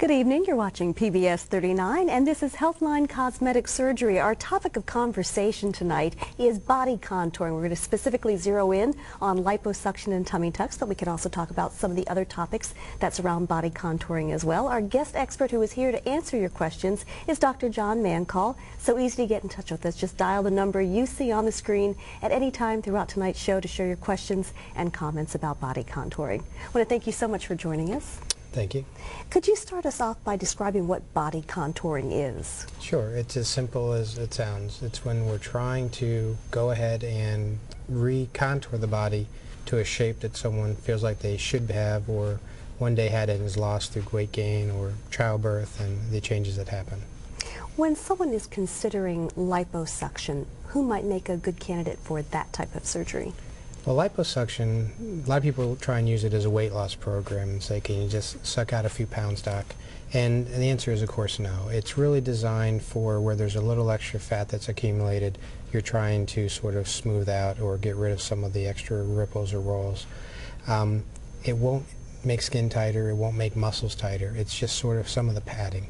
Good evening. You're watching PBS 39, and this is Healthline Cosmetic Surgery. Our topic of conversation tonight is body contouring. We're going to specifically zero in on liposuction and tummy tucks, but we can also talk about some of the other topics that surround body contouring as well. Our guest expert who is here to answer your questions is Dr. John Mancoll. So easy to get in touch with us. Just dial the number you see on the screen at any time throughout tonight's show to share your questions and comments about body contouring. I want to thank you so much for joining us. Thank you. Could you start us off by describing what body contouring is? Sure. It's as simple as it sounds. It's when we're trying to go ahead and re-contour the body to a shape that someone feels like they should have or one day had it and is lost through weight gain or childbirth and the changes that happen. When someone is considering liposuction, who might make a good candidate for that type of surgery? Well, liposuction, a lot of people try and use it as a weight loss program and say, can you just suck out a few pounds, doc? And the answer is, of course, no. It's really designed for where there's a little extra fat that's accumulated. You're trying to sort of smooth out or get rid of some of the extra ripples or rolls. It won't make skin tighter. It won't make muscles tighter. It's just sort of some of the padding.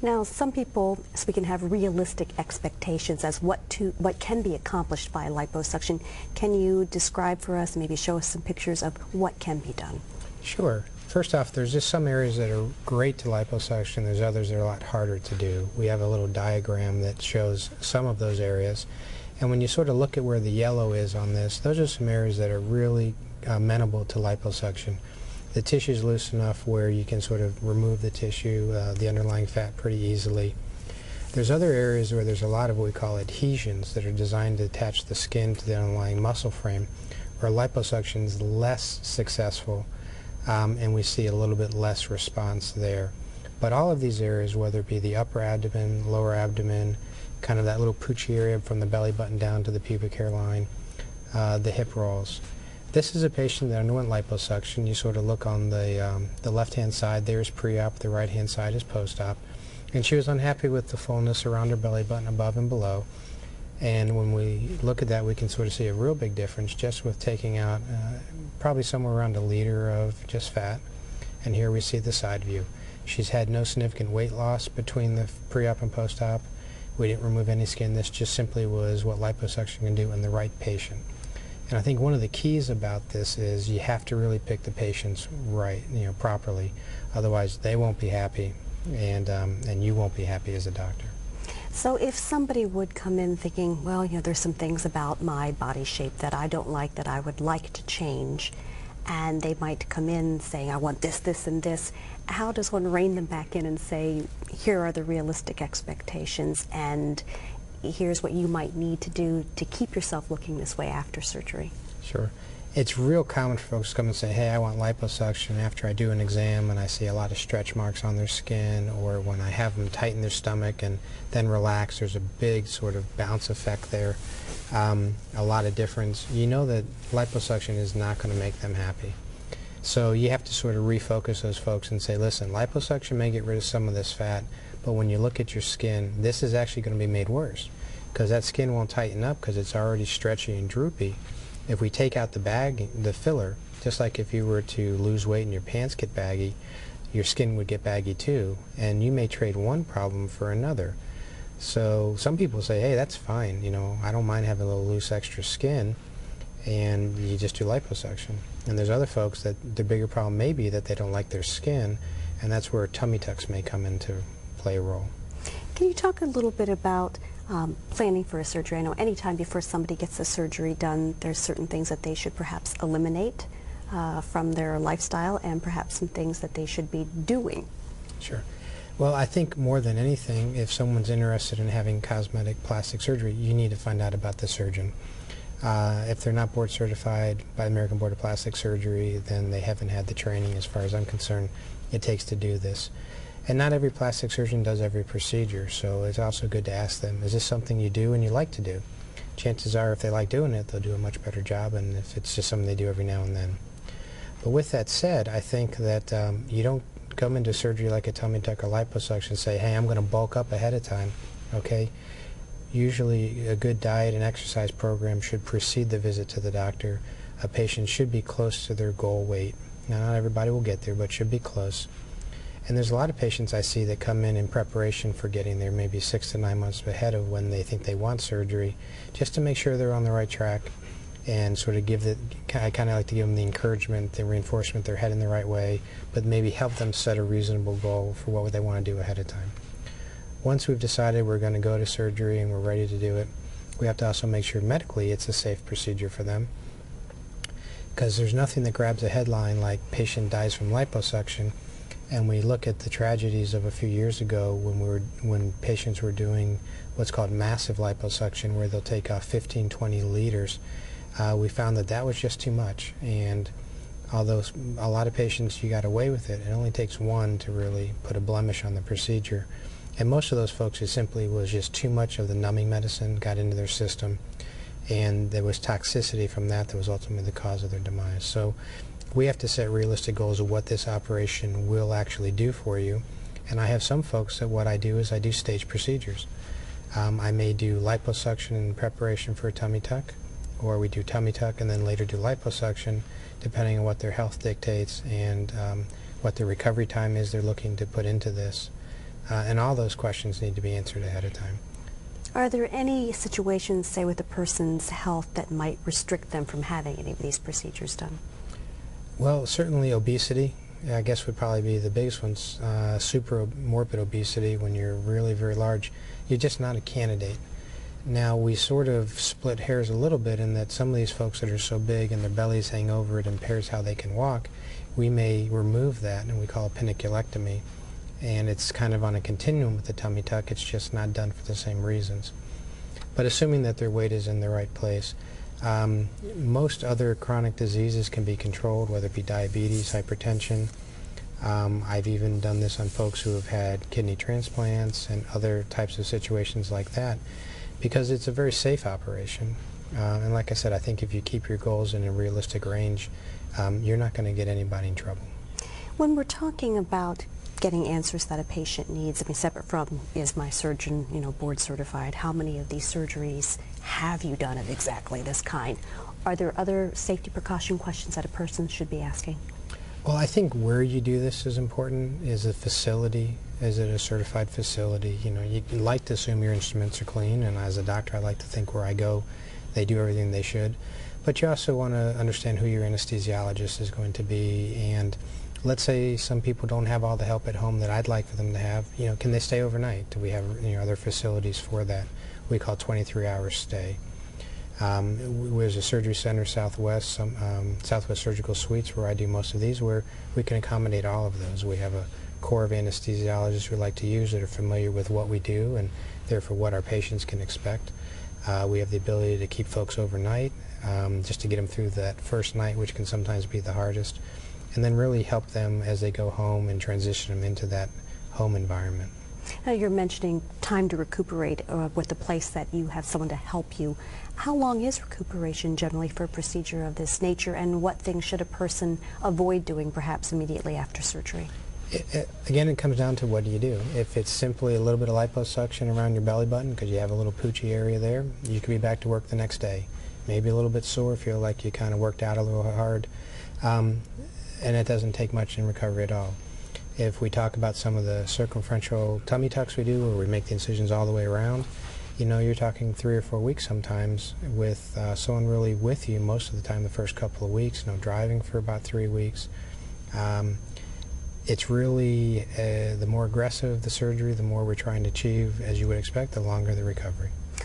Now, some people, so we can have realistic expectations as what can be accomplished by liposuction. Can you describe for us, maybe show us some pictures of what can be done? Sure. First off, there's just some areas that are great to liposuction. There's others that are a lot harder to do. We have a little diagram that shows some of those areas. And when you sort of look at where the yellow is on this, those are some areas that are really amenable to liposuction. The tissue is loose enough where you can sort of remove the tissue, the underlying fat pretty easily. There's other areas where there's a lot of what we call adhesions that are designed to attach the skin to the underlying muscle frame, where liposuction is less successful and we see a little bit less response there. But all of these areas, whether it be the upper abdomen, lower abdomen, kind of that little poochy area from the belly button down to the pubic hairline, the hip rolls. This is a patient that underwent liposuction. You sort of look on the left-hand side, there's pre-op, the right-hand side is post-op. And she was unhappy with the fullness around her belly button above and below. And when we look at that, we can sort of see a real big difference just with taking out probably somewhere around 1 liter of just fat. And here we see the side view. She's had no significant weight loss between the pre-op and post-op. We didn't remove any skin. This just simply was what liposuction can do in the right patient. And I think one of the keys about this is you have to really pick the patients right, properly. Otherwise, they won't be happy, and you won't be happy as a doctor. So if somebody would come in thinking, well, there's some things about my body shape that I don't like that I would like to change, and they might come in saying, I want this, this, and this, how does one rein them back in and say, here are the realistic expectations, and here's what you might need to do to keep yourself looking this way after surgery? Sure. It's real common for folks to come and say, hey, I want liposuction after I do an exam and I see a lot of stretch marks on their skin, or when I have them tighten their stomach and then relax, there's a big sort of bounce effect there, a lot of difference. You know that liposuction is not going to make them happy. So you have to sort of refocus those folks and say, listen, liposuction may get rid of some of this fat, but when you look at your skin, this is actually going to be made worse because that skin won't tighten up because it's already stretchy and droopy. If we take out the filler, just like if you were to lose weight and your pants get baggy, your skin would get baggy too, and you may trade one problem for another. So some people say, hey, that's fine, I don't mind having a little loose extra skin, and you just do liposuction. And there's other folks that the bigger problem may be that they don't like their skin, and that's where tummy tucks may come into play a role. Can you talk a little bit about planning for a surgery? I know anytime before somebody gets a surgery done, there's certain things that they should perhaps eliminate from their lifestyle, and perhaps some things that they should be doing. Sure. Well, I think more than anything, if someone's interested in having cosmetic plastic surgery, you need to find out about the surgeon. If they're not board certified by the American Board of Plastic Surgery, then they haven't had the training, as far as I'm concerned, it takes to do this. And not every plastic surgeon does every procedure, so it's also good to ask them, is this something you do and you like to do? Chances are if they like doing it, they'll do a much better job, and if it's just something they do every now and then. But with that said, I think that you don't come into surgery like a tummy tuck or liposuction and say, hey, I'm going to bulk up ahead of time, okay? Usually a good diet and exercise program should precede the visit to the doctor. A patient should be close to their goal weight. Now, not everybody will get there, but should be close. And there's a lot of patients I see that come in preparation for getting there maybe 6 to 9 months ahead of when they think they want surgery, just to make sure they're on the right track and sort of I kind of like to give them the encouragement, the reinforcement, they're heading the right way, but maybe help them set a reasonable goal for what they want to do ahead of time. Once we've decided we're going to go to surgery and we're ready to do it, we have to also make sure medically it's a safe procedure for them, because there's nothing that grabs a headline like patient dies from liposuction. And we look at the tragedies of a few years ago when patients were doing what's called massive liposuction, where they'll take off 15, 20 liters. We found that was just too much. And although a lot of patients, you got away with it, it only takes one to really put a blemish on the procedure. And most of those folks, it simply was just too much of the numbing medicine got into their system, and there was toxicity from that was ultimately the cause of their demise. So we have to set realistic goals of what this operation will actually do for you. And I have some folks that what I do is I do stage procedures. I may do liposuction in preparation for a tummy tuck, or we do tummy tuck and then later do liposuction, depending on what their health dictates and what the recovery time is they're looking to put into this. And all those questions need to be answered ahead of time. Are there any situations, say with a person's health, that might restrict them from having any of these procedures done? Well, certainly obesity, I guess, would probably be the biggest ones. Super morbid obesity, when you're really very large, you're just not a candidate. Now, we sort of split hairs a little bit in that some of these folks that are so big and their bellies hang over, it impairs how they can walk. We may remove that, and we call it peniculectomy. And it's kind of on a continuum with the tummy tuck. It's just not done for the same reasons. But assuming that their weight is in the right place, most other chronic diseases can be controlled, whether it be diabetes, hypertension. I've even done this on folks who have had kidney transplants and other types of situations like that, because it's a very safe operation. And like I said, I think if you keep your goals in a realistic range, you're not going to get anybody in trouble. When we're talking about getting answers that a patient needs, I mean, separate from, is my surgeon, board certified, how many of these surgeries have you done of exactly this kind? Are there other safety precaution questions that a person should be asking? Well, I think where you do this is important. Is a facility, is it a certified facility? You like to assume your instruments are clean, and as a doctor I like to think where I go they do everything they should. But you also want to understand who your anesthesiologist is going to be, and let's say some people don't have all the help at home that I'd like for them to have. Can they stay overnight? Do we have other facilities for that? We call 23-hour stay. There's a surgery center Southwest, Southwest Surgical Suites, where I do most of these, where we can accommodate all of those. We have a core of anesthesiologists we like to use that are familiar with what we do and therefore what our patients can expect. We have the ability to keep folks overnight, just to get them through that first night, which can sometimes be the hardest, and then really help them as they go home and transition them into that home environment. Now, you're mentioning time to recuperate with the place that you have someone to help you. How long is recuperation generally for a procedure of this nature, and what things should a person avoid doing perhaps immediately after surgery? Again, it comes down to what do you do. If it's simply a little bit of liposuction around your belly button because you have a little poochy area there, you could be back to work the next day. Maybe a little bit sore, feel like you kind of worked out a little hard, and it doesn't take much in recovery at all. If we talk about some of the circumferential tummy tucks we do, where we make the incisions all the way around, you're talking 3 or 4 weeks sometimes with someone really with you most of the time the first couple of weeks, driving for about 3 weeks. It's really, the more aggressive the surgery, the more we're trying to achieve, as you would expect, the longer the recovery.